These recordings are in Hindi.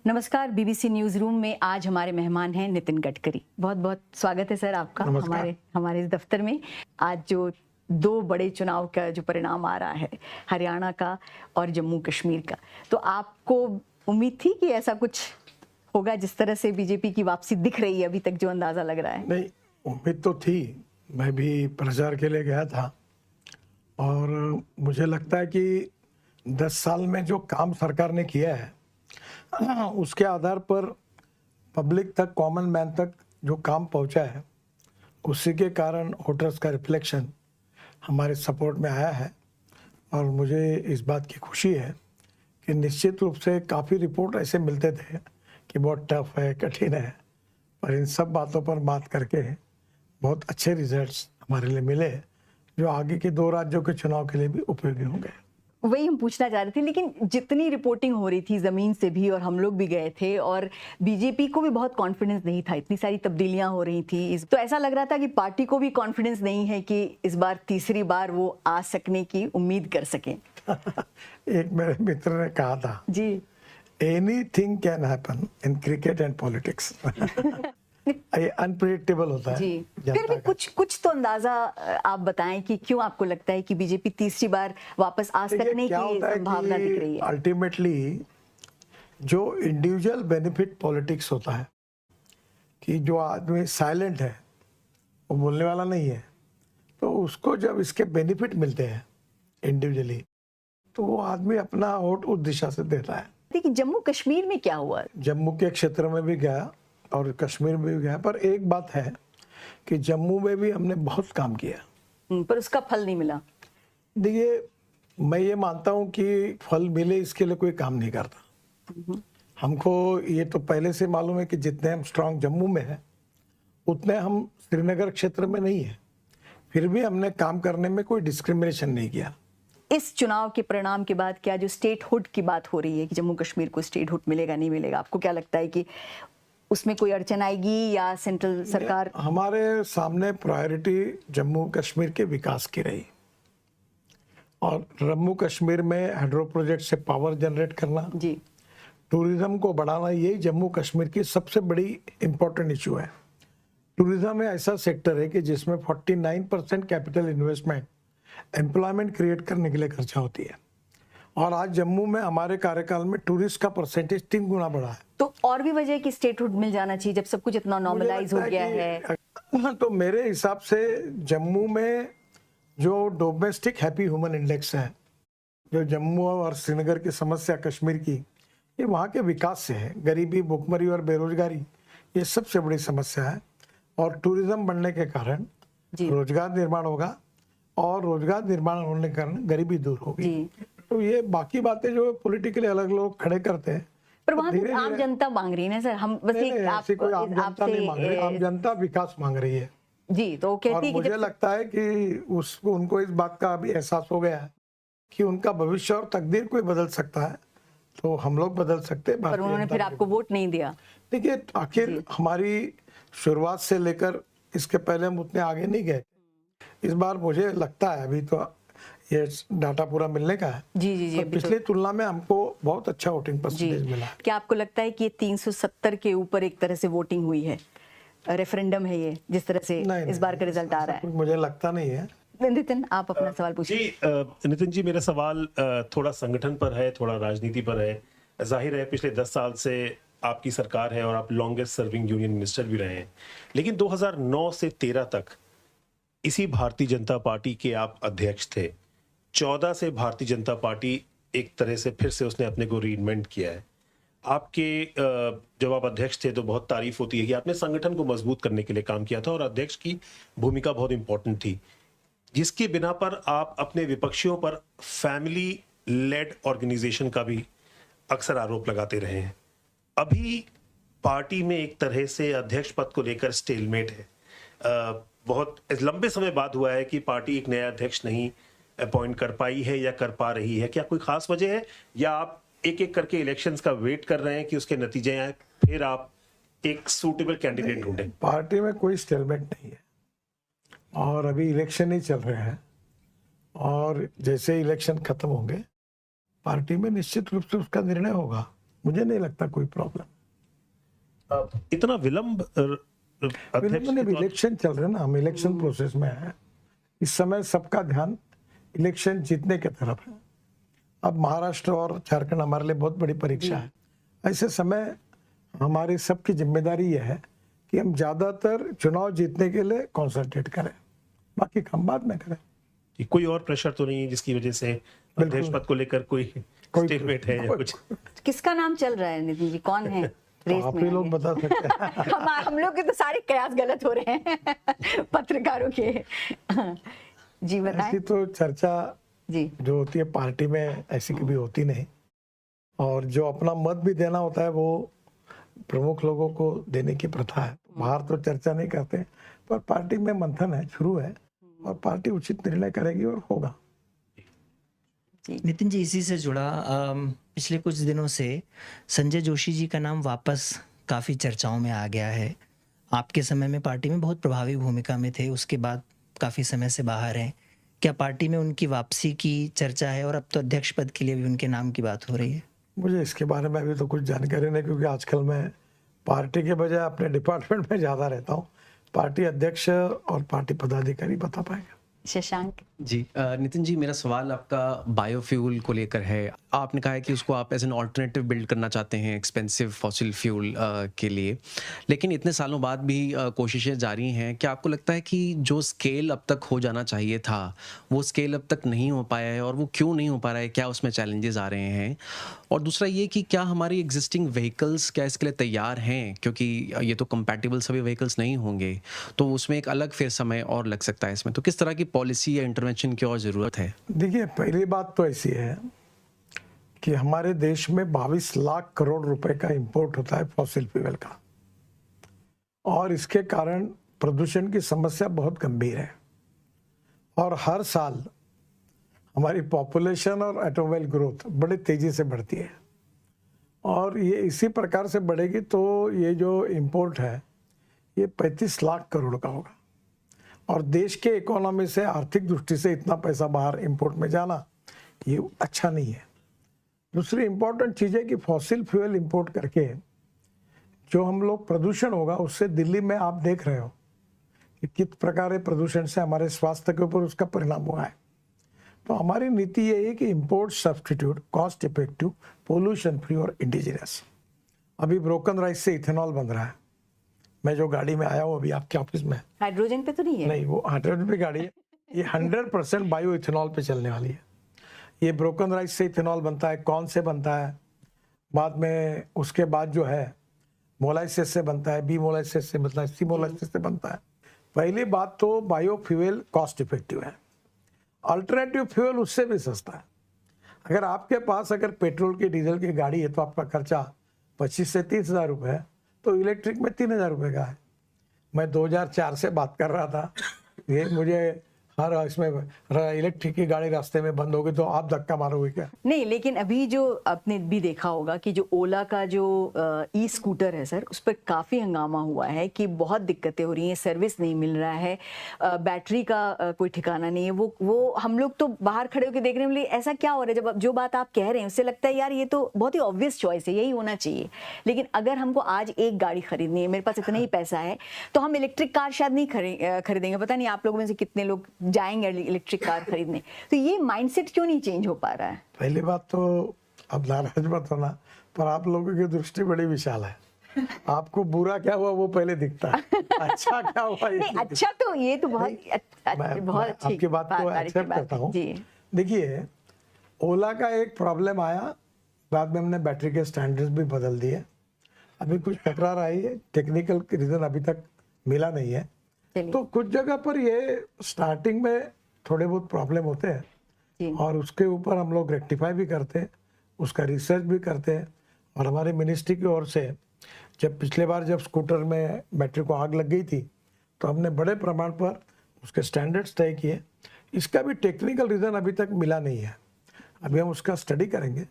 नमस्कार। बीबीसी न्यूज रूम में आज हमारे मेहमान हैं नितिन गडकरी। बहुत बहुत स्वागत है सर आपका हमारे इस दफ्तर में। आज जो दो बड़े चुनाव का जो परिणाम आ रहा है, हरियाणा का और जम्मू कश्मीर का, तो आपको उम्मीद थी कि ऐसा कुछ होगा? जिस तरह से बीजेपी की वापसी दिख रही है अभी तक, जो अंदाजा लग रहा है। नहीं, उम्मीद तो थी। मैं भी प्रचार के लिए गया था और मुझे लगता है कि 10 साल में जो काम सरकार ने किया है उसके आधार पर पब्लिक तक, कॉमन मैन तक जो काम पहुंचा है, उसी के कारण वोटर्स का रिफ्लेक्शन हमारे सपोर्ट में आया है। और मुझे इस बात की खुशी है कि निश्चित रूप से काफ़ी रिपोर्ट ऐसे मिलते थे कि बहुत टफ है, कठिन है, पर इन सब बातों पर बात करके बहुत अच्छे रिजल्ट्स हमारे लिए मिले, जो आगे के 2 राज्यों के चुनाव के लिए भी उपयोगी होंगे। वही हम पूछना चाह रहे थे, लेकिन जितनी रिपोर्टिंग हो रही थी जमीन से भी, और हम लोग भी गए थे, और बीजेपी को भी बहुत कॉन्फिडेंस नहीं था, इतनी सारी तब्दीलियां हो रही थी, तो ऐसा लग रहा था कि पार्टी को भी कॉन्फिडेंस नहीं है कि इस बार तीसरी बार वो आ सकने की उम्मीद कर सकें। एक मेरे मित्र ने कहा था जी, anything can happen in cricket and politics. ये अनप्रेडिक्टेबल होता है। जी, फिर भी कुछ तो अंदाजा आप बताएं कि क्यों आपको लगता है कि बीजेपी तीसरी बार वापस आ सकने की संभावना दिख रही है? अल्टीमेटली जो इंडिविजुअल बेनिफिट पॉलिटिक्स होता है कि जो आदमी साइलेंट है, वो बोलने वाला नहीं है, तो उसको जब इसके बेनिफिट मिलते हैं इंडिविजुअली, तो वो आदमी अपना वोट उस दिशा से देता है। देखिए, जम्मू कश्मीर में क्या हुआ? जम्मू के क्षेत्र में भी गया और कश्मीर में भी गया, पर एक बात है कि जम्मू में भी हमने बहुत काम किया, पर उसका फल नहीं मिला। देखिए, मैं ये मानता हूँ कि फल मिले इसके लिए कोई काम नहीं करता। हमको ये तो पहले से मालूम है कि जितने हम स्ट्रांग जम्मू में हैं, उतने हम श्रीनगर क्षेत्र में नहीं है। फिर भी हमने काम करने में कोई डिस्क्रिमिनेशन नहीं किया। इस चुनाव के परिणाम के बाद क्या जो स्टेटहुड की बात हो रही है कि जम्मू कश्मीर को स्टेटहुड मिलेगा नहीं मिलेगा, आपको क्या लगता है कि उसमें कोई अड़चन आएगी या सेंट्रल सरकार? हमारे सामने प्रायोरिटी जम्मू कश्मीर के विकास की रही, और जम्मू कश्मीर में हाइड्रो प्रोजेक्ट से पावर जनरेट करना, जी, टूरिज्म को बढ़ाना, यही जम्मू कश्मीर की सबसे बड़ी इंपॉर्टेंट इशू है। टूरिज्म में ऐसा सेक्टर है कि जिसमें 49% कैपिटल इन्वेस्टमेंट एम्प्लॉयमेंट क्रिएट करने के लिए खर्चा होती है, और आज जम्मू में हमारे कार्यकाल में टूरिस्ट का परसेंटेज 3 गुना बढ़ा है। तो और भी वजह कि स्टेटहुड मिल जाना चाहिए जब सब कुछ इतना नॉर्मलाइज हो गया है। तो मेरे हिसाब से जम्मू में जो डोमेस्टिक हैप्पी ह्यूमन इंडेक्स है, जो जम्मू और श्रीनगर की समस्या कश्मीर की, ये वहाँ के विकास से है। गरीबी, भुखमरी और बेरोजगारी ये सबसे बड़ी समस्या है, और टूरिज्म बढ़ने के कारण रोजगार निर्माण होगा, और रोजगार निर्माण होने के कारण गरीबी दूर होगी। तो ये बाकी बातें जो पॉलिटिकली अलग लोग खड़े करते हैं, पर वहाँ तो आम जनता मांग रही है ना सर। हम बस ऐसी कोई आम जनता नहीं मांग रही, आम जनता विकास मांग रही है जी। तो कहती है कि मुझे लगता है कि उनको इस बात का भी एहसास हो गया है कि उनका भविष्य और तकदीर कोई बदल सकता है, तो हम लोग बदल सकते हैं। पर उन्होंने फिर आपको वोट नहीं दिया। देखिए, आखिर हमारी शुरुआत से लेकर इसके पहले हम उतने आगे नहीं गए। इस बार मुझे लगता है, अभी तो ये डाटा पूरा मिलने का है, जी जी जी, पिछली तुलना में हमको बहुत अच्छा वोटिंग परसेंटेज मिला है। क्या आपको लगता है कि ये 370 के ऊपर एक तरह से वोटिंग हुई है, रेफरेंडम है ये, जिस तरह से इस बार का रिजल्ट आ रहा है? मुझे लगता नहीं है। नितिन, आप अपना सवाल पूछिए। जी नितिन जी, मेरा सवाल थोड़ा संगठन पर है, थोड़ा राजनीति पर है। जाहिर है पिछले 10 साल से आपकी सरकार है और आप लॉन्गेस्ट सर्विंग यूनियन मिनिस्टर भी रहे हैं, लेकिन 2009 से 13 तक इसी भारतीय जनता पार्टी के आप अध्यक्ष थे। 14 से भारतीय जनता पार्टी एक तरह से फिर से उसने अपने को रीइन्वेंट किया है। आपके जब आप अध्यक्ष थे तो बहुत तारीफ होती है कि आपने संगठन को मजबूत करने के लिए काम किया था, और अध्यक्ष की भूमिका बहुत इंपॉर्टेंट थी, जिसके बिना पर आप अपने विपक्षियों पर फैमिली लेड ऑर्गेनाइजेशन का भी अक्सर आरोप लगाते रहे हैं। अभी पार्टी में एक तरह से अध्यक्ष पद को लेकर स्टेलमेट है। बहुत लंबे समय बाद हुआ है कि पार्टी एक नया अध्यक्ष नहीं अपॉइंट कर पाई है या कर पा रही है। क्या कोई खास वजह है, या आप एक एक करके इलेक्शंस का वेट कर रहे हैं कि उसके नतीजे आए, फिर आप एक सूटेबल कैंडिडेट ढूंढें? पार्टी में कोई स्टेलमेट नहीं है, और अभी इलेक्शन ही चल रहे हैं, और जैसे इलेक्शन खत्म होंगे पार्टी में निश्चित रूप से उसका निर्णय होगा। मुझे नहीं लगता कोई प्रॉब्लम। इतना विलंब अध्यक्ष के तौर- इलेक्शन चल रहे हैं ना, हम इलेक्शन प्रोसेस में हैं। इस समय सबका ध्यान इलेक्शन जीतने की तरफ है। अब महाराष्ट्र और झारखंड हमारे लिए बहुत बड़ी परीक्षा है। ऐसे समय हमारी सबकी जिम्मेदारी यह है कि हम ज्यादातर चुनाव जीतने के लिए कॉन्सेंट्रेट करें, बाकी काम बाद में करें। कि कोई और प्रेशर तो नहीं है जिसकी वजह से अध्यक्ष पद को लेकर कोई स्टेटमेंट है या कुछ? किसका नाम चल रहा है नितिन जी, कौन है रेस आप में ही लोग आगे? बता सकते हैं। हम लोग के तो सारे कयास गलत हो रहे हैं पत्रकारों के। जी बताएं। ऐसी तो चर्चा जी जो होती है पार्टी में ऐसी कभी होती नहीं, और जो अपना मत भी देना होता है वो प्रमुख लोगों को देने की प्रथा है। बाहर तो चर्चा नहीं करते, पर पार्टी में मंथन है, शुरू है, और पार्टी उचित निर्णय करेगी और होगा। नितिन जी, इसी से जुड़ा पिछले कुछ दिनों से संजय जोशी जी का नाम वापस काफ़ी चर्चाओं में आ गया है। आपके समय में पार्टी में बहुत प्रभावी भूमिका में थे, उसके बाद काफ़ी समय से बाहर हैं। क्या पार्टी में उनकी वापसी की चर्चा है, और अब तो अध्यक्ष पद के लिए भी उनके नाम की बात हो रही है? मुझे इसके बारे में अभी तो कुछ जानकारी नहीं, क्योंकि आजकल मैं पार्टी के बजाय अपने डिपार्टमेंट में ज़्यादा रहता हूँ। पार्टी अध्यक्ष और पार्टी पदाधिकारी बता पाएंगे। शशांक जी नितिन जी, मेरा सवाल आपका बायोफ्यूल को लेकर है। आपने कहा है कि उसको आप एज एन ऑल्टरनेटिव बिल्ड करना चाहते हैं एक्सपेंसिव फॉसिल फ्यूल के लिए, लेकिन इतने सालों बाद भी कोशिशें जारी हैं। क्या आपको लगता है कि जो स्केल अब तक हो जाना चाहिए था वो स्केल अब तक नहीं हो पाया है, और वो क्यों नहीं हो पा रहा है? क्या उसमें चैलेंजेस आ रहे हैं? और दूसरा ये कि क्या हमारी एग्जिस्टिंग व्हीकल्स क्या इसके लिए तैयार हैं, क्योंकि ये तो कंपैटिबल सभी व्हीकल्स नहीं होंगे, तो उसमें एक अलग फिर समय और लग सकता है इसमें। तो किस तरह की पॉलिसी या इंटरवेंशन की और ज़रूरत है? देखिए, पहली बात तो ऐसी है कि हमारे देश में 22 लाख करोड़ रुपए का इंपोर्ट होता है फॉसिल फ्यूल का, और इसके कारण प्रदूषण की समस्या बहुत गंभीर है। और हर साल हमारी पॉपुलेशन और ऑटोमोबाइल ग्रोथ बड़ी तेजी से बढ़ती है, और ये इसी प्रकार से बढ़ेगी तो ये जो इंपोर्ट है ये 35 लाख करोड़ का होगा। और देश के इकोनॉमी से, आर्थिक दृष्टि से इतना पैसा बाहर इंपोर्ट में जाना ये अच्छा नहीं है। दूसरी इंपॉर्टेंट चीज़ है कि फॉसिल फ्यूल इंपोर्ट करके जो हम लोग प्रदूषण होगा, उससे दिल्ली में आप देख रहे हो कि किस प्रकार प्रदूषण से हमारे स्वास्थ्य के ऊपर उसका परिणाम हुआ है। तो हमारी नीति ये है कि import substitute, cost effective, pollution free और इंडिजिनस। अभी ब्रोकन राइस से इथेनॉल बन रहा है। मैं जो गाड़ी में आया हूँ अभी आपके ऑफिस में, हाइड्रोजन पे तो नहीं है? नहीं, वो हाइड्रोजन पे गाड़ी है। ये 100% बायो इथेनॉल पे चलने वाली है। ये ब्रोकन राइस से इथेनॉल बनता है, कॉर्न से बनता है, बाद में उसके बाद जो है मोलाइसिस से बनता है, बी मोलाइसिस से, मतलब सी मोलाइसिस से बनता है। पहली बात तो बायो फ्यूल कॉस्ट इफेक्टिव है। अल्टरनेटिव फ्यूल उससे भी सस्ता है। अगर आपके पास अगर पेट्रोल की, डीजल की गाड़ी है तो आपका खर्चा 25 से 30 हज़ार रुपये है, तो इलेक्ट्रिक में 3,000 रुपये का है। मैं 2004 से बात कर रहा था, ये मुझे हर इसमें इलेक्ट्रिक की गाड़ी रास्ते में बंद होगी तो आप धक्का मारोगे क्या? नहीं, लेकिन अभी जो आपने भी देखा होगा कि जो ओला का जो ई स्कूटर है सर, उस पर काफ़ी हंगामा हुआ है कि बहुत दिक्कतें हो रही हैं, सर्विस नहीं मिल रहा है, बैटरी का कोई ठिकाना नहीं है। वो हम लोग तो बाहर खड़े होकर देख रहे हैं, ऐसा क्या हो रहा है? जब जो बात आप कह रहे हैं उससे लगता है यार ये तो बहुत ही ऑब्वियस चॉइस है, यही होना चाहिए। लेकिन अगर हमको आज एक गाड़ी खरीदनी है, मेरे पास इतना ही पैसा है, तो हम इलेक्ट्रिक कार शायद नहीं खरीदेंगे। पता नहीं आप लोगों में से कितने लोग जाएंगे इलेक्ट्रिक कार खरीदने। तो ये माइंडसेट क्यों नहीं चेंज हो पा रहा है? पहली बात तो अब नाराज मत होना, पर आप लोगों की दृष्टि बड़ी विशाल है। आपको बुरा क्या हुआ वो पहले दिखता है, अच्छा क्या हुआ ये नहीं, अच्छा तो ये तो बहुत बहुत अच्छी आपकी बात को एक्सेप्ट करता हूँ। देखिए, ओला का एक प्रॉब्लम आया, बाद में हमने बैटरी के स्टैंडर्ड्स भी बदल दिए। अभी कुछ तकरार आई है, टेक्निकल रीजन अभी तक मिला नहीं है। तो कुछ जगह पर ये स्टार्टिंग में थोड़े बहुत प्रॉब्लम होते हैं, और उसके ऊपर हम लोग रेक्टिफाई भी करते हैं, उसका रिसर्च भी करते हैं। और हमारे मिनिस्ट्री की ओर से जब पिछले बार जब स्कूटर में बैटरी को आग लग गई थी, तो हमने बड़े प्रमाण पर उसके स्टैंडर्ड्स तय किए। इसका भी टेक्निकल रीज़न अभी तक मिला नहीं है। अभी हम उसका स्टडी करेंगे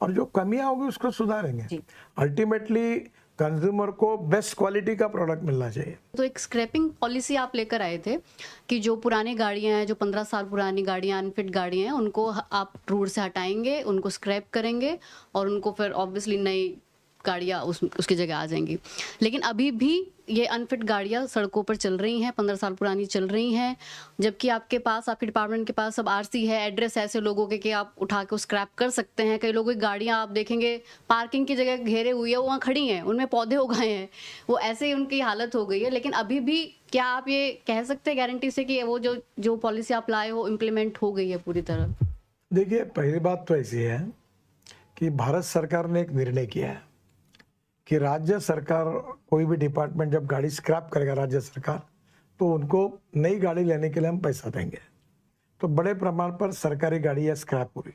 और जो कमियां होगी उसको सुधारेंगे। अल्टीमेटली कंज्यूमर को बेस्ट क्वालिटी का प्रोडक्ट मिलना चाहिए। तो एक स्क्रैपिंग पॉलिसी आप लेकर आए थे कि जो पुरानी गाड़ियां हैं, जो 15 साल पुरानी गाड़ियां, अनफिट गाड़ियां हैं, उनको आप रोड से हटाएंगे, उनको स्क्रैप करेंगे और उनको फिर ऑब्वियसली नई गाड़ियां उसकी जगह आ जाएंगी। लेकिन अभी भी ये अनफिट गाड़ियां सड़कों पर चल रही हैं, 15 साल पुरानी चल रही हैं, जबकि आपके पास, आपके डिपार्टमेंट के पास सब आरसी है, एड्रेस ऐसे लोगों के कि आप उठा के स्क्रैप कर सकते हैं। कई लोगों की गाड़ियां आप देखेंगे पार्किंग की जगह घेरे हुई है, वो वहाँ खड़ी हैं, उनमें पौधे उगाए हैं, वो ऐसे ही उनकी हालत हो गई है। लेकिन अभी भी क्या आप ये कह सकते हैं गारंटी से कि वो जो पॉलिसी आप लाए हो इम्प्लीमेंट हो गई है पूरी तरह? देखिए, पहली बात तो ऐसी है कि भारत सरकार ने एक निर्णय किया है कि राज्य सरकार, कोई भी डिपार्टमेंट जब गाड़ी स्क्रैप करेगा राज्य सरकार, तो उनको नई गाड़ी लेने के लिए हम पैसा देंगे। तो बड़े प्रमाण पर सरकारी गाड़ी है स्क्रैप हुई।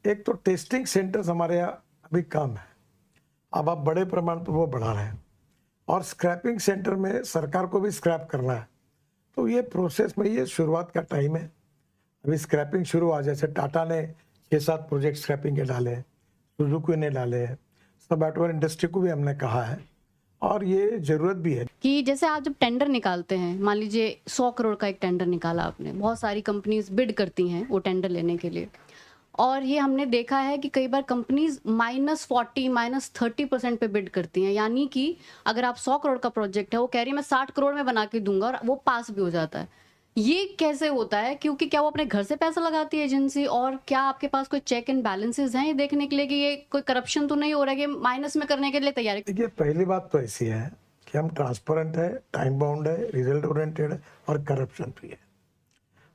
एक तो टेस्टिंग सेंटर्स हमारे यहाँ अभी कम है, अब आप बड़े प्रमाण पर वो बढ़ा रहे हैं, और स्क्रैपिंग सेंटर में सरकार को भी स्क्रैप करना है। तो ये प्रोसेस में ये शुरुआत का टाइम है, अभी स्क्रैपिंग शुरू हुआ। जैसे टाटा ने 6-7 प्रोजेक्ट स्क्रैपिंग के डाले, सुजुकी ने डाले, सब ऑटोमोबाइल इंडस्ट्री को भी हमने कहा है, और ये जरूरत भी है कि जैसे आप जब टेंडर निकालते हैं, मान लीजिए 100 करोड़ का एक टेंडर निकाला आपने, बहुत सारी कंपनीज बिड करती हैं वो टेंडर लेने के लिए, और ये हमने देखा है कि कई बार कंपनीज -40, -30% पे बिड करती हैं। यानी कि अगर आप 100 करोड़ का प्रोजेक्ट है, वो कह रही है मैं 60 करोड़ में बना के दूंगा, और वो पास भी हो जाता है। ये कैसे होता है? क्योंकि क्या वो अपने घर से पैसा लगाती है एजेंसी, और क्या आपके पास कोई चेक एंड बैलेंसेस हैं ये देखने के लिए कि ये कोई करप्शन तो नहीं हो रहा है, कि माइनस में करने के लिए तैयारी? देखिए, पहली बात तो ऐसी है कि हम ट्रांसपेरेंट है, टाइम बाउंड है, रिजल्ट ओरिएंटेड है, और करप्शन फ्री है।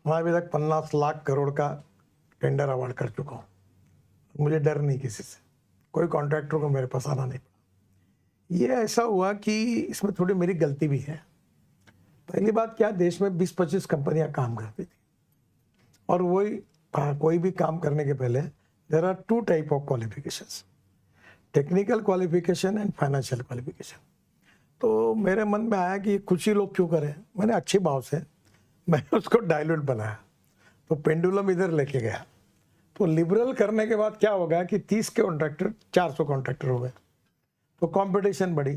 मैं अभी तक 50 लाख करोड़ का टेंडर अवार्ड कर चुका हूँ, मुझे डर नहीं किसी से, कोई कॉन्ट्रैक्टर को मेरे पास आना नहीं पड़ा। ये ऐसा हुआ कि इसमें थोड़ी मेरी गलती भी है। पहली बात क्या, देश में 20-25 कंपनियां काम करती थी, और वही कोई भी काम करने के पहले there are 2 type of qualifications, technical qualification and financial qualification. तो मेरे मन में आया कि कुछ ही लोग क्यों करें, मैंने अच्छे भाव से मैंने उसको डाइल्यूट बनाया, तो पेंडुलम इधर लेके गया। तो लिबरल करने के बाद क्या हो गया कि 30 के कॉन्ट्रैक्टर 400 कॉन्ट्रैक्टर हो गए, तो कंपटीशन बढ़ी।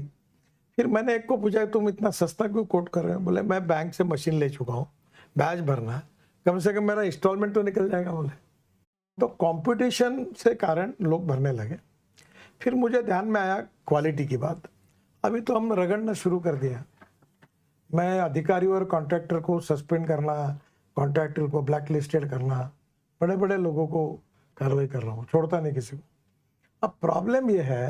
फिर मैंने एक को पूछा तुम इतना सस्ता क्यों कोट कर रहे हो? बोले मैं बैंक से मशीन ले चुका हूँ, बैच भरना है, कम से कम मेरा इंस्टॉलमेंट तो निकल जाएगा। बोले तो कंपटीशन से कारण लोग भरने लगे। फिर मुझे ध्यान में आया क्वालिटी की बात, अभी तो हम रगड़ना शुरू कर दिया। मैं अधिकारी और कॉन्ट्रैक्टर को सस्पेंड करना, कॉन्ट्रैक्टर को ब्लैक लिस्टेड करना, बड़े बड़े लोगों को कार्रवाई कर रहा हूँ, छोड़ता नहीं किसी को। अब प्रॉब्लम यह है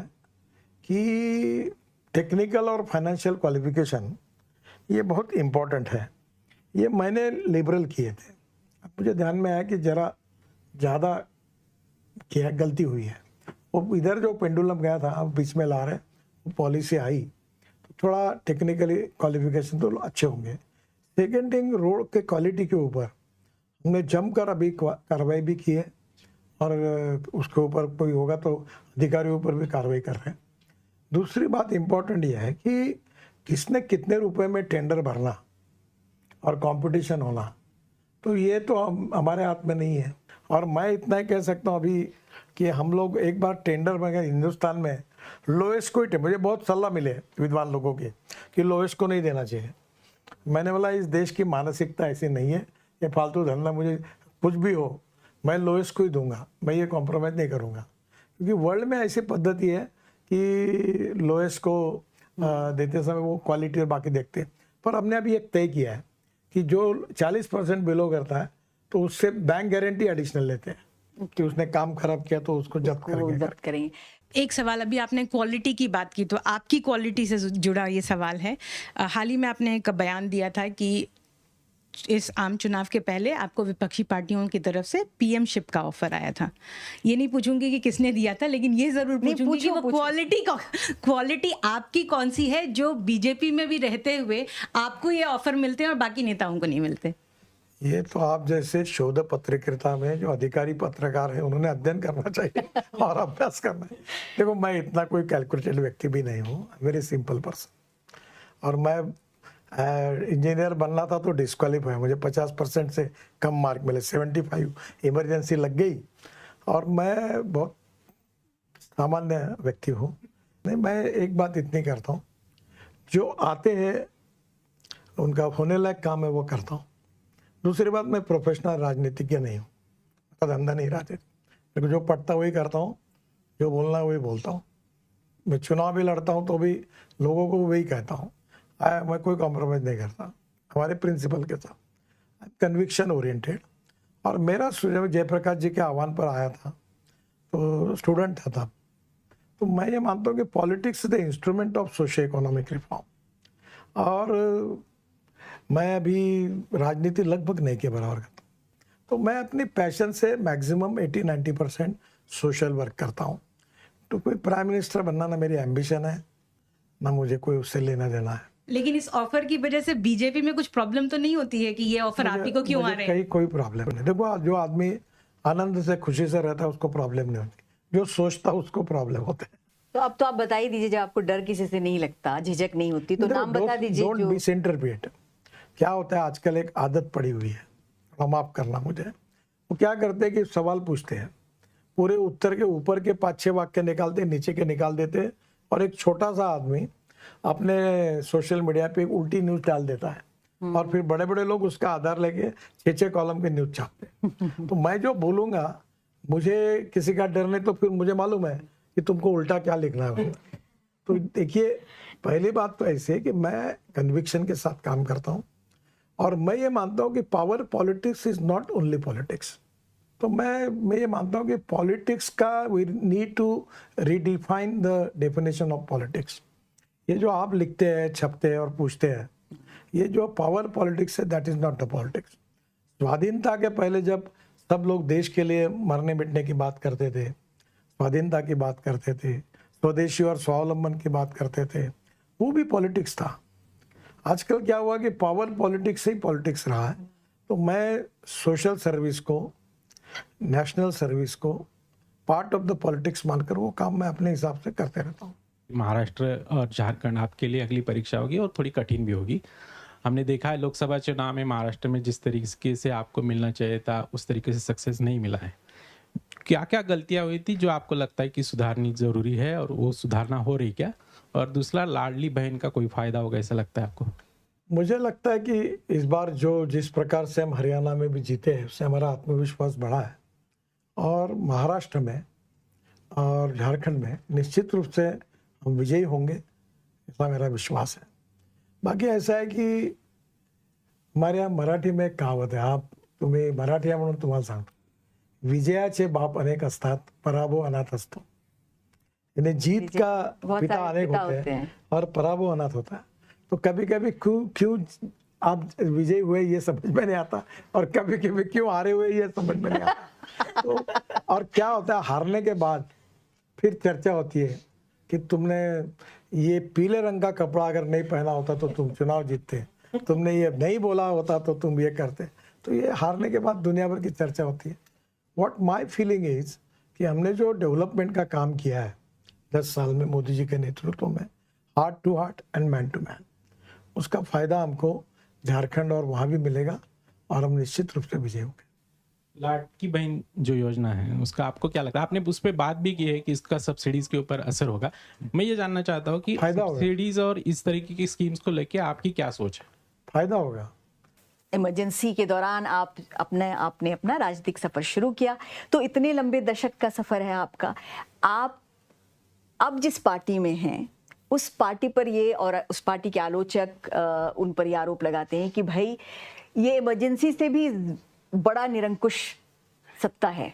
कि टेक्निकल और फाइनेंशियल क्वालिफिकेशन ये बहुत इम्पोर्टेंट है, ये मैंने लिबरल किए थे। अब मुझे ध्यान में आया कि ज़रा ज़्यादा किया, गलती हुई है। वो इधर जो पेंडुलम गया था, अब बीच में ला रहे, वो पॉलिसी आई तो थोड़ा टेक्निकली क्वालिफिकेशन तो अच्छे होंगे। सेकेंड थिंग, रोड के क्वालिटी के ऊपर हमने जमकर अभी कार्रवाई भी की है, और उसके ऊपर कोई होगा तो अधिकारियों पर भी कार्रवाई कर रहे हैं। दूसरी बात इम्पोर्टेंट यह है कि किसने कितने रुपए में टेंडर भरना और कंपटीशन होना, तो ये तो हमारे हाथ में नहीं है। और मैं इतना ही कह सकता हूँ अभी कि हम लोग एक बार टेंडर में गए हिंदुस्तान में, लोएस्ट को ही, मुझे बहुत सलाह मिले विद्वान लोगों की कि लोएस्ट को नहीं देना चाहिए। मैंने बोला इस देश की मानसिकता ऐसी नहीं है, ये फालतू धंधा, मुझे कुछ भी हो मैं लोएस्ट को ही दूंगा, मैं ये कॉम्प्रोमाइज़ नहीं करूँगा। क्योंकि वर्ल्ड में ऐसी पद्धति है कि लोएस्ट को देते समय वो क्वालिटी और बाकी देखते हैं। पर हमने अभी एक तय किया है कि जो 40% बिलो करता है तो उससे बैंक गारंटी एडिशनल लेते हैं कि उसने काम खराब किया तो उसको जब्त करेंगे। एक सवाल, अभी आपने क्वालिटी की बात की, तो आपकी क्वालिटी से जुड़ा ये सवाल है। हाल ही में आपने एक बयान दिया था कि इस आम चुनाव के पहले आपको विपक्षी पार्टियों की तरफ से पीएमशिप का ऑफर आया था। ये नहीं पूछूंगी कि किसने दिया था, लेकिन ये जरूर पूछूंगी कि वो क्वालिटी आपकी कौन सी है जो बीजेपी में भी रहते हुए आपको ये ऑफर मिलते हैं और बाकी नेताओं को नहीं मिलते? ये तो आप जैसे शोध पत्रकारिता में जो अधिकारी पत्रकार है उन्होंने अध्ययन करना चाहिए और अभ्यास करना है। देखो, मैं इतना कोई कैलकुलेटेड व्यक्ति भी नहीं हूँ, वेरी सिंपल पर्सन। और मैं इंजीनियर बनना था तो डिस्क्वालीफाई, मुझे 50% से कम मार्क मिले, 75 इमरजेंसी लग गई। और मैं बहुत सामान्य व्यक्ति हूँ, नहीं, मैं एक बात इतनी करता हूँ, जो आते हैं उनका होने लायक काम है वो करता हूँ। दूसरी बात, मैं प्रोफेशनल राजनीतिज्ञ नहीं हूँ, मेरा धंधा नहीं राजनीति, लेकिन जो पढ़ता वही करता हूँ, जो बोलना है वही बोलता हूँ। मैं चुनाव भी लड़ता हूँ तो भी लोगों को वही कहता हूँ, मैं कोई कॉम्प्रोमाइज़ नहीं करता हमारे प्रिंसिपल के साथ, कन्विक्शन ओरिएंटेड। और मेरा जब जयप्रकाश जी के आह्वान पर आया था तो स्टूडेंट था तब, तो मैं ये मानता हूँ कि politics is the instrument of socio economic reform. और मैं अभी राजनीति लगभग नहीं के बराबर करता, तो मैं अपनी पैशन से मैक्सिमम 80-90% सोशल वर्क करता हूँ। तो कोई प्राइम मिनिस्टर बनना ना मेरी एम्बिशन है, ना मुझे कोई उससे लेना देना है। लेकिन इस ऑफर की वजह से बीजेपी में कुछ प्रॉब्लम तो नहीं होती है कि ये ऑफर आप ही को क्यों आ रहे हैं? कहीं कोई प्रॉब्लम नहीं। देखो, जो आदमी आनंद से खुशी से रहता है उसको प्रॉब्लम नहीं होती, जो सोचता है उसको प्रॉब्लम होता है। तो अब तो आप बता ही दीजिए, जब आपको डर किसी से नहीं लगता, झिझक नहीं होती, तो नाम बता दीजिए। Don't misinterpret. क्या होता है आजकल, एक आदत पड़ी हुई है, माफ करना मुझे, वो क्या करते हैं कि सवाल पूछते हैं, पूरे उत्तर के ऊपर के 5-6 वाक्य निकालते, नीचे के निकाल देते, और एक छोटा सा आदमी अपने सोशल मीडिया पे उल्टी न्यूज डाल देता है, और फिर बड़े बड़े लोग उसका आधार लेके 6-6 कॉलम के न्यूज छापते। तो मैं जो बोलूंगा, मुझे किसी का डर नहीं, तो फिर मुझे मालूम है कि तुमको उल्टा क्या लिखना है। तो देखिए, पहली बात तो ऐसे है कि मैं कन्विक्शन के साथ काम करता हूँ, और मैं ये मानता हूँ कि power politics is not only politics. तो मैं ये मानता हूँ कि पॉलिटिक्स का we need to redefine the definition of politics. ये जो आप लिखते हैं, छपते हैं और पूछते हैं, ये जो पावर पॉलिटिक्स है, that is not the politics. स्वाधीनता के पहले जब सब लोग देश के लिए मरने मिटने की बात करते थे, स्वाधीनता की बात करते थे, स्वदेशी और स्वावलंबन की बात करते थे, वो भी पॉलिटिक्स था। आजकल क्या हुआ कि पावर पॉलिटिक्स से ही पॉलिटिक्स रहा है। तो मैं सोशल सर्विस को, नेशनल सर्विस को पार्ट ऑफ द पॉलिटिक्स मानकर वो काम मैं अपने हिसाब से करते रहता हूँ। महाराष्ट्र और झारखंड आपके लिए अगली परीक्षा होगी, और थोड़ी कठिन भी होगी। हमने देखा है लोकसभा चुनाव में महाराष्ट्र में जिस तरीके से आपको मिलना चाहिए था, उस तरीके से सक्सेस नहीं मिला है। क्या क्या गलतियां हुई थी जो आपको लगता है कि सुधारनी जरूरी है, और वो सुधारना हो रही क्या? और दूसरा, लाडली बहन का कोई फायदा होगा ऐसा लगता है आपको? मुझे लगता है कि इस बार जिस प्रकार से हम हरियाणा में भी जीते हैं, उससे हमारा आत्मविश्वास बढ़ा है, और महाराष्ट्र में और झारखंड में निश्चित रूप से हम विजयी होंगे, ऐसा मेरा विश्वास है। बाकी ऐसा है कि हमारे यहाँ मराठी में एक कहावत है, तुम्ही मराठी आहे म्हणून तुम्हाला सांगतो, विजयाचे बाप अनेक असतात, पराभव अनाथ असतो। यानी जीत का पिता अनेक होते हैं और पराभव अनाथ होता है। तो कभी कभी क्यों आप विजयी हुए ये समझ में नहीं आता, और कभी कभी क्यों हारे हुए ये समझ में नहीं आता। तो और क्या होता है, हारने के बाद फिर चर्चा होती है कि तुमने ये पीले रंग का कपड़ा अगर नहीं पहना होता तो तुम चुनाव जीतते, तुमने ये नहीं बोला होता तो तुम ये करते। तो ये हारने के बाद दुनिया भर की चर्चा होती है। व्हाट माय फीलिंग इज कि हमने जो डेवलपमेंट का काम किया है 10 साल में मोदी जी के नेतृत्व में, heart to heart and man to man, उसका फायदा हमको झारखंड और वहाँ भी मिलेगा, और हम निश्चित रूप से विजय होंगे। लाडली बहन जो योजना है, उसका आपको क्या लगता है? आपने उस पर बात भी की है कि इसका सब्सिडीज के ऊपर असर होगा। मैं ये जानना चाहता हूँ कि सब्सिडीज और इस तरीके की स्कीम्स को लेके आपकी क्या सोच है? फायदा होगा। इमरजेंसी के दौरान आपने अपना राजनीतिक सफर शुरू किया, तो इतने लंबे दशक का सफर है आपका। आप अब जिस पार्टी में हैं, उस पार्टी पर ये, और उस पार्टी के आलोचक उन पर ये आरोप लगाते हैं कि भाई ये इमरजेंसी से भी बड़ा निरंकुश सत्ता है।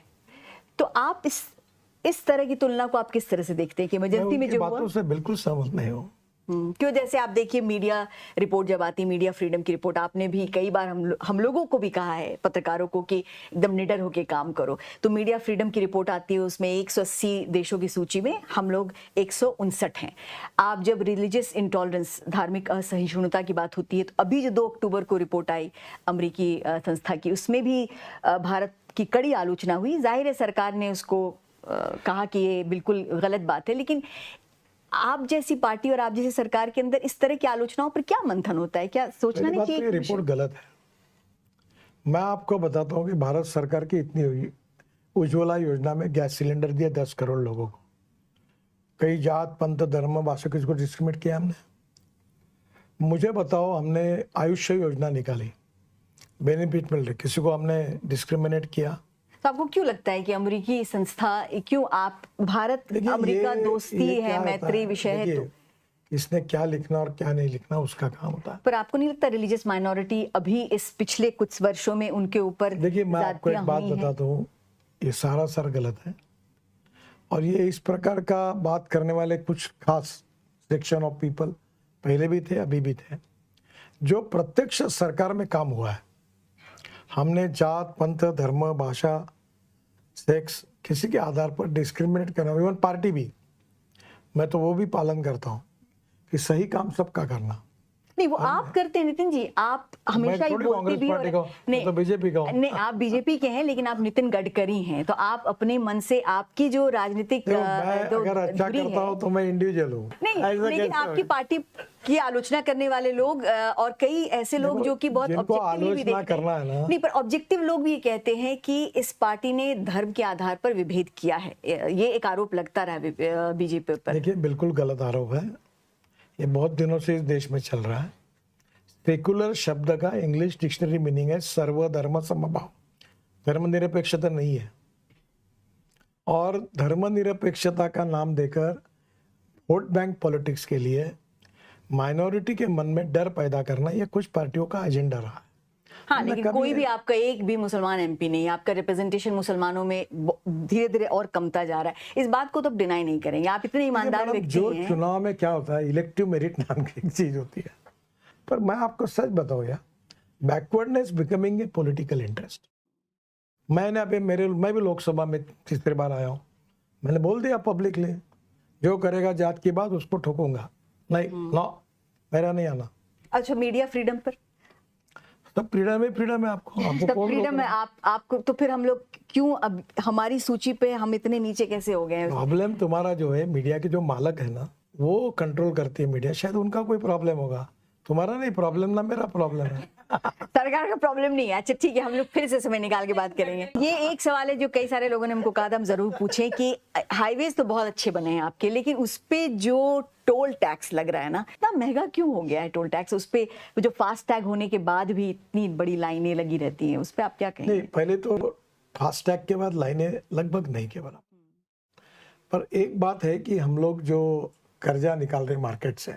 तो आप इस तरह की तुलना को आप किस तरह से देखते हैं कि इमरजेंसी में जो हुआ? बातों से बिल्कुल सहमत नहीं हूँ। क्यों? जैसे आप देखिए, मीडिया रिपोर्ट जब आती, मीडिया फ्रीडम की रिपोर्ट, आपने भी कई बार हम लोगों को भी कहा है, पत्रकारों को, कि एकदम निडर होकर काम करो। तो मीडिया फ्रीडम की रिपोर्ट आती है, उसमें 180 देशों की सूची में हम लोग 159 हैं। आप जब रिलीजियस इंटॉलरेंस, धार्मिक असहिष्णुता की बात होती है, तो अभी जो 2 अक्टूबर को रिपोर्ट आई अमरीकी संस्था की, उसमें भी भारत की कड़ी आलोचना हुई। जाहिर है सरकार ने उसको कहा कि ये बिल्कुल गलत बात है, लेकिन आप जैसी पार्टी और आप जैसी सरकार के अंदर इस तरह की आलोचनाओं पर क्या मंथन होता है? क्या सोचना नहीं कि रिपोर्ट गलत है? मैं आपको बताता हूँ कि भारत सरकार की इतनी हुई, उज्ज्वला योजना में गैस सिलेंडर दिया 10 करोड़ लोगों को, कई जात पंथ धर्म भाषा किसी को डिस्क्रिमिनेट किया हमने? मुझे बताओ, हमने आयुष्य योजना निकाली, बेनिफिट मिल रहे, किसी को हमने डिस्क्रिमिनेट किया? तो आपको क्यों लगता है कि अमेरिकी संस्था, क्यों आप भारत अमेरिका दोस्ती है, मैत्री विषय है, तो इसने क्या लिखना और क्या नहीं लिखना उसका काम होता है। पर आपको नहीं लगता रिलीजियस माइनॉरिटी अभी इस पिछले कुछ वर्षों में उनके ऊपर? देखिए, मैं आपको एक बात बताता हूँ, ये सारा सर गलत है, और ये इस प्रकार का बात करने वाले कुछ खास सेक्शन ऑफ पीपल पहले भी थे, अभी भी थे, जो प्रत्यक्ष सरकार में काम हुआ है। हमने जात पंथ धर्म भाषा सेक्स किसी के आधार पर डिस्क्रिमिनेट करना, इवन पार्टी भी, मैं तो वो भी पालन करता हूँ कि सही काम सबका करना। नहीं, वो आप करते हैं नितिन जी, आप हमेशा ही बोलते भी हो। नहीं, तो बीजेपी का नहीं, आप बीजेपी के हैं, लेकिन आप नितिन गडकरी हैं, तो आप अपने मन से, आपकी जो राजनीतिक अगर अच्छा करता हूँ तो मैं इंडिविजुअल हूँ। नहीं, लेकिन आपकी पार्टी की आलोचना करने वाले लोग और कई ऐसे लोग जो कि बहुत ऑब्जेक्टिवली भी देखते हैं, नहीं, पर ऑब्जेक्टिव लोग भी ये कहते हैं कि इस पार्टी ने धर्म के आधार पर विभेद किया है, ये एक आरोप लगता रहा बीजेपी पर। देखिए, बिल्कुल गलत आरोप है, ये बहुत दिनों से इस देश में चल रहा है। सेकुलर शब्द का इंग्लिश डिक्शनरी मीनिंग है सर्वधर्म समभाव, धर्मनिरपेक्षता नहीं है। और धर्मनिरपेक्षता का नाम देकर वोट बैंक पॉलिटिक्स के लिए माइनॉरिटी के मन में डर पैदा करना, यह कुछ पार्टियों का एजेंडा रहा है। हाँ, लेकिन कोई भी आपका एक भी मुसलमान एमपी नहीं, आपका रिप्रेजेंटेशन मुसलमानों में धीरे धीरे और कमता जा रहा है, इस बात को तो अब डिनाई नहीं करेंगे, आप इतने ईमानदार व्यक्ति हैं। जो चुनाव में क्या होता है, इलेक्टिव मेरिट नाम की एक चीज होती है, पर मैं आपको सच बताऊं यार, backwardness becoming a political interest. मैंने अभी मैं भी लोकसभा में तीसरी बार आया हूँ, मैंने बोल दिया पब्लिकली, जो करेगा जात की बात उसको ठोकूंगा, नहीं नो, मेरा नहीं आना। अच्छा, मीडिया फ्रीडम पर तब फ्रीडम है आपको फ्रीडम है आपको, तो फिर हम लोग क्यों अब हमारी सूची पे हम इतने नीचे कैसे हो गए हैं? प्रॉब्लम तुम्हारा जो है, मीडिया के जो मालक है ना, वो कंट्रोल करती है मीडिया, शायद उनका कोई प्रॉब्लम होगा, तुम्हारा नहीं प्रॉब्लम, ना मेरा प्रॉब्लम है। सरकार का प्रॉब्लम नहीं है। अच्छा ठीक है, हम लोग फिर से समय निकाल के बात करेंगे। ये एक सवाल है जो कई सारे लोगों ने हमको कहा था हम जरूर पूछें कि हाईवेज तो बहुत अच्छे बने हैं आपके, लेकिन उस पे जो टोल टैक्स लग रहा है ना, इतना महंगा क्यों हो गया है टोल टैक्स? उस पे जो फास्ट टैग होने के बाद भी इतनी बड़ी लाइनें लगी रहती हैं, उस पे आप क्या कहेंगे? नहीं, पहले तो फास्ट टैग के बाद लाइनें लगभग नहीं के बराबर, पर एक बात है कि हम लोग जो कर्जा निकाल रहे मार्केट से,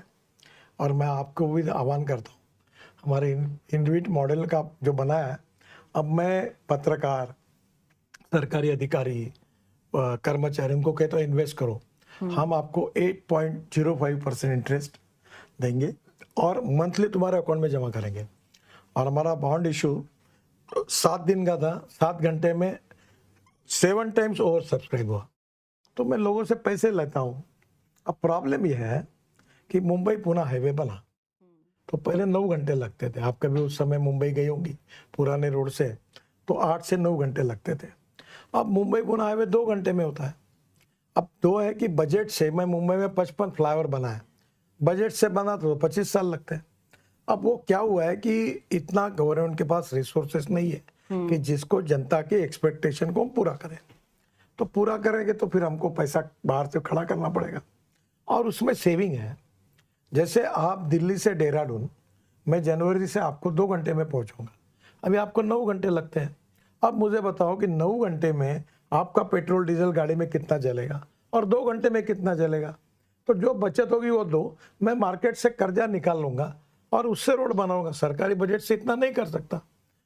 और मैं आपको भी आह्वान करता हूँ, हमारे इंडिविड मॉडल का जो बनाया है, अब मैं पत्रकार, सरकारी अधिकारी, कर्मचारी, उनको कहता हूँ इन्वेस्ट करो, हम आपको 8.05% इंटरेस्ट देंगे और मंथली तुम्हारे अकाउंट में जमा करेंगे। और हमारा बॉन्ड इशू 7 दिन का था, 7 घंटे में 7 टाइम्स ओवर सब्सक्राइब हुआ, तो मैं लोगों से पैसे लेता हूँ। अब प्रॉब्लम यह है कि मुंबई पुणे हाईवे बना, तो पहले 9 घंटे लगते थे, आप कभी उस समय मुंबई गई होंगी पुराने रोड से, तो 8 से 9 घंटे लगते थे। अब मुंबई पुणे हाईवे 2 घंटे में होता है। अब 2 है कि बजट से, मैं मुंबई में 55 फ्लाईओवर बना है, बजट से बना तो 25 साल लगते हैं। अब वो क्या हुआ है कि इतना गवर्नमेंट के पास रिसोर्सेस नहीं है कि जिसको जनता के एक्सपेक्टेशन को हम पूरा करें, तो पूरा करेंगे तो फिर हमको पैसा बाहर से खड़ा करना पड़ेगा, और उसमें सेविंग है। जैसे आप दिल्ली से देहरादून, मैं जनवरी से आपको 2 घंटे में पहुंचूंगा, अभी आपको 9 घंटे लगते हैं। अब मुझे बताओ कि 9 घंटे में आपका पेट्रोल डीजल गाड़ी में कितना जलेगा और 2 घंटे में कितना जलेगा? तो जो बचत होगी वो दो, मैं मार्केट से कर्जा निकाल लूंगा और उससे रोड बनाऊंगा, सरकारी बजट से इतना नहीं कर सकता,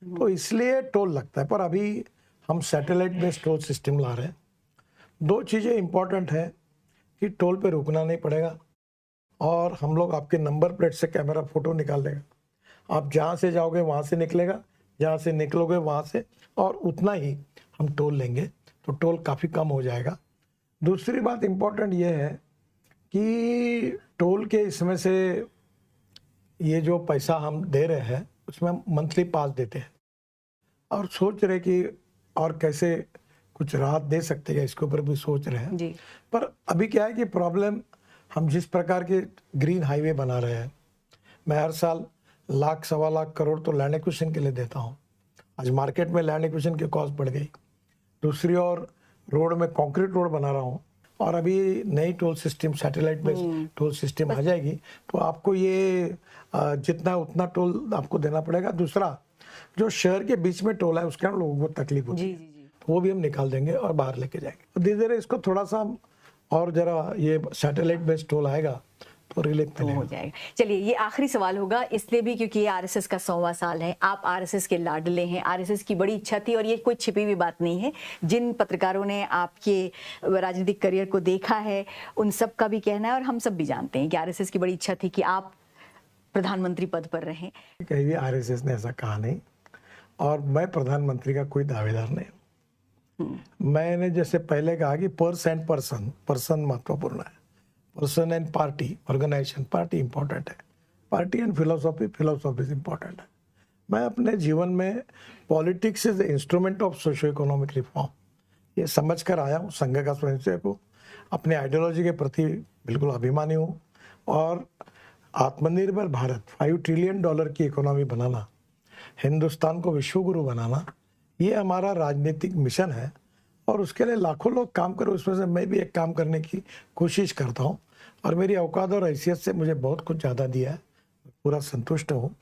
तो इसलिए टोल लगता है। पर अभी हम सैटेलाइट बेस्ड टोल सिस्टम ला रहे हैं। 2 चीज़ें इंपॉर्टेंट है कि टोल पे रुकना नहीं पड़ेगा, और हम लोग आपके नंबर प्लेट से कैमरा फोटो निकाल देगा, आप जहाँ से जाओगे वहाँ से निकलेगा, जहाँ से निकलोगे वहाँ से, और उतना ही हम टोल लेंगे, तो टोल काफ़ी कम हो जाएगा। दूसरी बात इम्पोर्टेंट ये है कि टोल के इसमें से ये जो पैसा हम दे रहे हैं उसमें मंथली पास देते हैं, और सोच रहे कि और कैसे कुछ राहत दे सकते हैं, इसके ऊपर भी सोच रहे हैं जी। पर अभी क्या है कि प्रॉब्लम, हम जिस प्रकार के ग्रीन हाईवे बना रहे हैं, मैं हर साल 1 सवा लाख करोड़ तो लैंड एक्विजिशन के लिए देता हूँ। आज मार्केट में लैंड एक्विजिशन की कॉस्ट बढ़ गई। दूसरी ओर रोड में कंक्रीट रोड बना रहा हूँ, और अभी नई toll system, satellite based toll system आ जाएगी, तो आपको ये जितना उतना टोल आपको देना पड़ेगा। दूसरा, जो शहर के बीच में टोल है उसके लोगों को तकलीफ होती है, तो वो भी हम निकाल देंगे और बाहर लेके जाएंगे। धीरे धीरे इसको थोड़ा सा और जरा ये सैटेलाइट बेस्ड टोल आएगा तो रिलीफ हो जाएगा। चलिए, ये आखिरी सवाल होगा इसलिए भी क्योंकि ये आरएसएस का 100वां साल है, आप आरएसएस के लाडले हैं, आरएसएस की बड़ी इच्छा थी और ये कोई छिपी हुई बात नहीं है। जिन पत्रकारों ने आपके राजनीतिक करियर को देखा है उन सब का भी कहना है और हम सब भी जानते हैं कि आरएसएस की बड़ी इच्छा थी कि आप प्रधानमंत्री पद पर रहें। कहीं भी आरएसएस ने ऐसा कहा नहीं और मैं प्रधानमंत्री का कोई दावेदार नहीं हूँ। मैंने जैसे पहले कहा कि पर्सन महत्वपूर्ण है, person and party, organisation, party important है, party and philosophy is important है। मैं अपने जीवन में politics is the instrument of socio economic reform ये समझ कर आया हूँ। संघ का स्वयंसेवक हूँ, अपने आइडियोलॉजी के प्रति बिल्कुल अभिमानी हूँ और आत्मनिर्भर भारत, $5 ट्रिलियन की इकोनॉमी बनाना, हिंदुस्तान को विश्वगुरु बनाना, ये हमारा राजनीतिक मिशन है और उसके लिए लाखों लोग काम करें, उसमें से मैं भी एक काम करने की कोशिश करता हूँ और मेरी औकात और हैसियत से मुझे बहुत कुछ ज़्यादा दिया है। पूरा संतुष्ट हूँ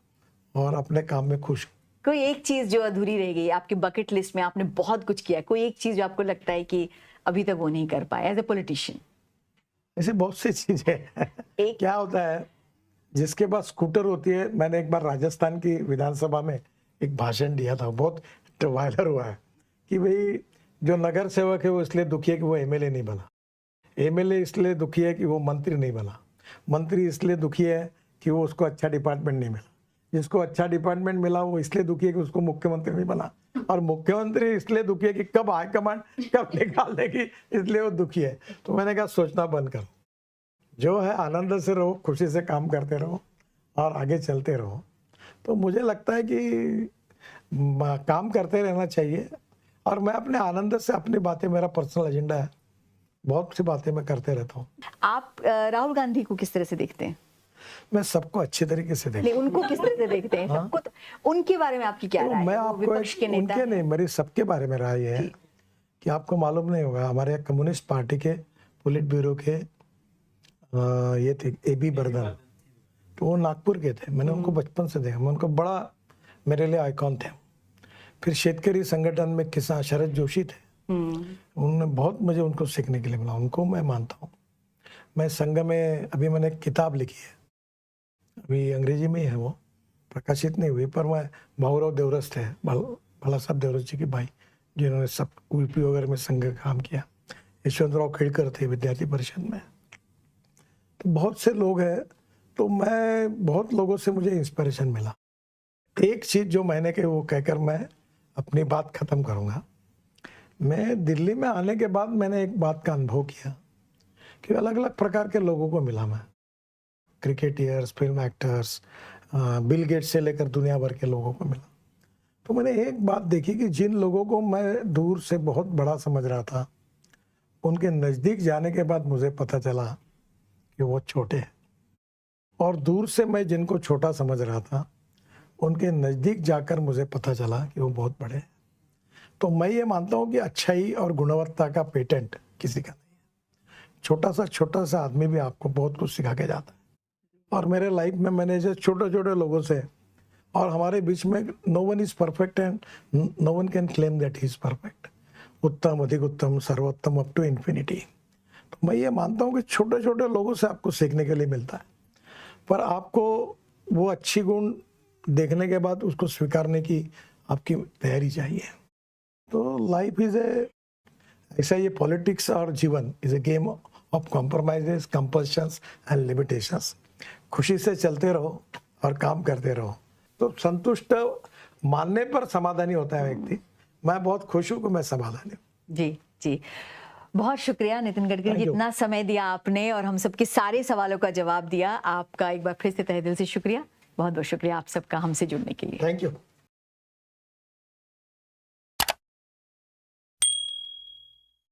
और अपने काम में खुश हूँ। कोई एक चीज़ जो अधूरी रह गई आपकी बकेट लिस्ट में? आपने बहुत कुछ किया, कोई एक चीज़ जो आपको लगता है कि अभी तक वो नहीं कर पाए एज ए पॉलिटिशियन? ऐसे बहुत सी चीज़ें हैं। क्या होता है, जिसके पास स्कूटर होती है, मैंने एक बार राजस्थान की विधानसभा में एक भाषण दिया था, बहुत वायरल हुआ है कि भाई जो नगर सेवक है वो इसलिए दुखी है कि वो एमएलए नहीं बना, एमएलए इसलिए दुखी है कि वो मंत्री नहीं बना, मंत्री इसलिए दुखी है कि वो उसको अच्छा डिपार्टमेंट नहीं मिला, जिसको अच्छा डिपार्टमेंट मिला वो इसलिए दुखी है कि उसको मुख्यमंत्री नहीं बना, और मुख्यमंत्री इसलिए दुखी है कि कब हाईकमांड कब निकाल देगी, इसलिए वो दुखी है। तो मैंने कहा सोचना बंद करो, जो है आनंद से रहो, खुशी से काम करते रहो और आगे चलते रहो। तो मुझे लगता है कि काम करते रहना चाहिए और मैं अपने आनंद से अपनी बातें, मेरा पर्सनल एजेंडा है, बहुत सी बातें मैं करते रहता हूँ। आप राहुल गांधी को किस तरह से देखते हैं? मैं सबको अच्छे तरीके से देखता हूँ। उनको किस तरह से देखते हैं? सबको तो, उनके बारे में आपकी क्या राय है? मैं आपको उनके नहीं, मेरी सबके बारे में राय है कि आपको मालूम नहीं होगा, हमारे कम्युनिस्ट पार्टी के पोलिट ब्यूरो के ये थे AB बर्दन, तो वो नागपुर के थे। मैंने उनको बचपन से देखा, मैं उनको बड़ा, मेरे लिए आइकॉन थे। फिर शेतकरी संगठन में किसान शरद जोशी थे, उन्होंने बहुत मुझे उनको सीखने के लिए मिला, उनको मैं मानता हूँ। मैं संघ में अभी मैंने एक किताब लिखी है, अभी अंग्रेजी में ही है, वो प्रकाशित नहीं हुई, पर मैं भाऊराव देवरस थे, भला साहब देवरस जी के भाई, जिन्होंने सब UP वगैरह में संघ का काम किया। यशवंतराव खेड़कर थे विद्यार्थी परिषद में, तो बहुत से लोग हैं। तो मैं बहुत लोगों से मुझे इंस्पिरेशन मिला। एक चीज़ जो मैंने कही वो कहकर मैं अपनी बात ख़त्म करूँगा। मैं दिल्ली में आने के बाद मैंने एक बात का अनुभव किया कि अलग अलग प्रकार के लोगों को मिला मैं, cricketers, film actors, Bill Gates से लेकर दुनिया भर के लोगों को मिला। तो मैंने एक बात देखी कि जिन लोगों को मैं दूर से बहुत बड़ा समझ रहा था, उनके नज़दीक जाने के बाद मुझे पता चला कि वो छोटे हैं, और दूर से मैं जिनको छोटा समझ रहा था उनके नज़दीक जाकर मुझे पता चला कि वो बहुत बड़े हैं। तो मैं ये मानता हूँ कि अच्छाई और गुणवत्ता का पेटेंट किसी का नहीं है। छोटा सा आदमी भी आपको बहुत कुछ सिखा के जाता है। और मेरे लाइफ में मैंने जो छोटे छोटे लोगों से, और हमारे बीच में no one is perfect and no one can claim that he is perfect, उत्तम, अधिक उत्तम, सर्वोत्तम, अप टू इन्फिनिटी। तो मैं ये मानता हूँ कि छोटे छोटे लोगों से आपको सीखने के लिए मिलता है, पर आपको वो अच्छी गुण देखने के बाद उसको स्वीकारने की आपकी तैयारी चाहिए। तो लाइफ इज ऐसा, ये पॉलिटिक्स और जीवन is a game of compromises, compulsions and limitations. खुशी से चलते रहो और काम करते रहो, तो संतुष्ट मानने पर समाधानी होता है व्यक्ति। मैं बहुत खुश हूँ कि मैं समाधानी हूँ। जी जी, बहुत शुक्रिया नितिन गडकरी, जितना समय दिया आपने और हम सबके सारे सवालों का जवाब दिया। आपका एक बार फिर से तहे दिल से शुक्रिया, बहुत बहुत शुक्रिया आप सबका हमसे जुड़ने के लिए। Thank you.